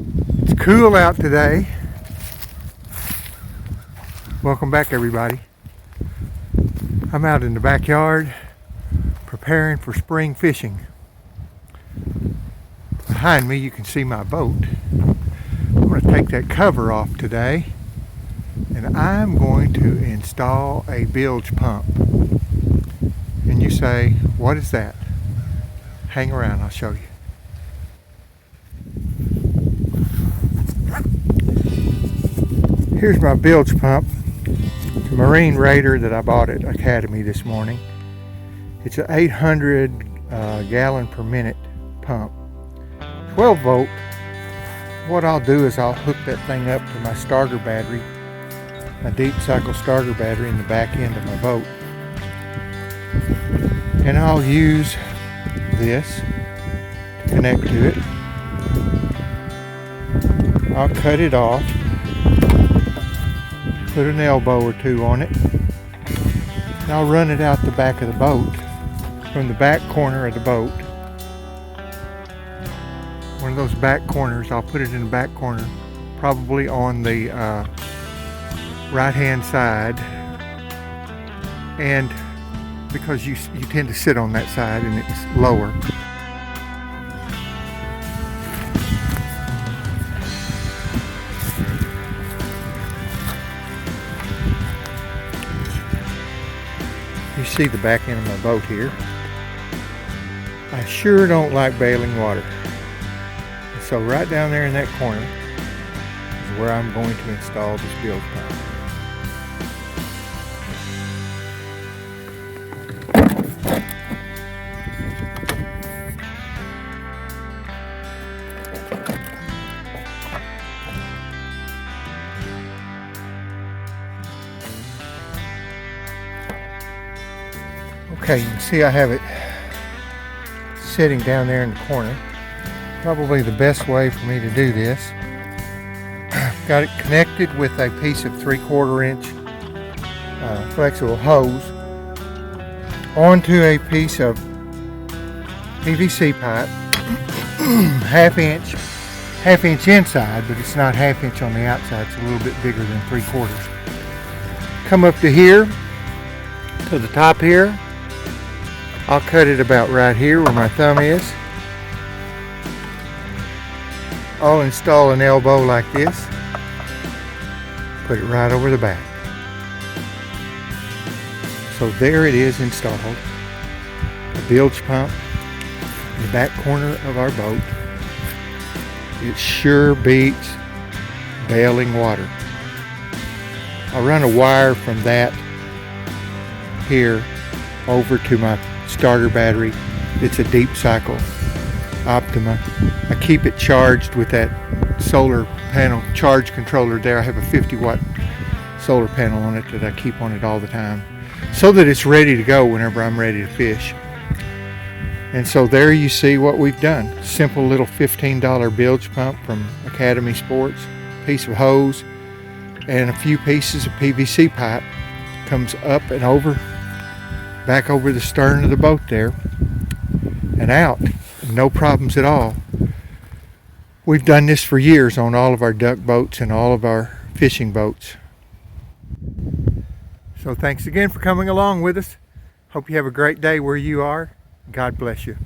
It's cool out today. Welcome back, everybody. I'm out in the backyard preparing for spring fishing. Behind me you can see my boat. I'm going to take that cover off today and I'm going to install a bilge pump. And you say, what is that? Hang around, I'll show you. Here's my bilge pump. It's a Marine Raider that I bought at Academy this morning. It's an 800 gallon per minute pump, 12 volt. What I'll do is I'll hook that thing up to my starter battery, my deep cycle starter battery in the back end of my boat. And I'll use this to connect to it. I'll cut it off, put an elbow or two on it, and I'll run it out the back of the boat, from the back corner of the boat. One of those back corners, I'll put it in the back corner, probably on the right hand side, and because you tend to sit on that side and it's lower. You see the back end of my boat here. I sure don't like bailing water. So right down there in that corner is where I'm going to install this bilge pump. Okay, you can see I have it sitting down there in the corner. Probably the best way for me to do this. Got it connected with a piece of 3/4 inch flexible hose onto a piece of PVC pipe, half inch inside, but it's not half inch on the outside. It's a little bit bigger than 3/4. Come up to here, to the top here. I'll cut it about right here where my thumb is. I'll install an elbow like this. Put it right over the back. So there it is installed. The bilge pump in the back corner of our boat. It sure beats bailing water. I'll run a wire from that here over to my starter battery. It's a deep cycle Optima. I keep it charged with that solar panel charge controller there. I have a 50-watt solar panel on it that I keep on it all the time so that it's ready to go whenever I'm ready to fish. And so there you see what we've done. Simple little $15 bilge pump from Academy Sports, piece of hose and a few pieces of PVC pipe. Comes up and over, back over the stern of the boat there and out. No problems at all. We've done this for years on all of our duck boats and all of our fishing boats. So thanks again for coming along with us. Hope you have a great day where you are. God bless you.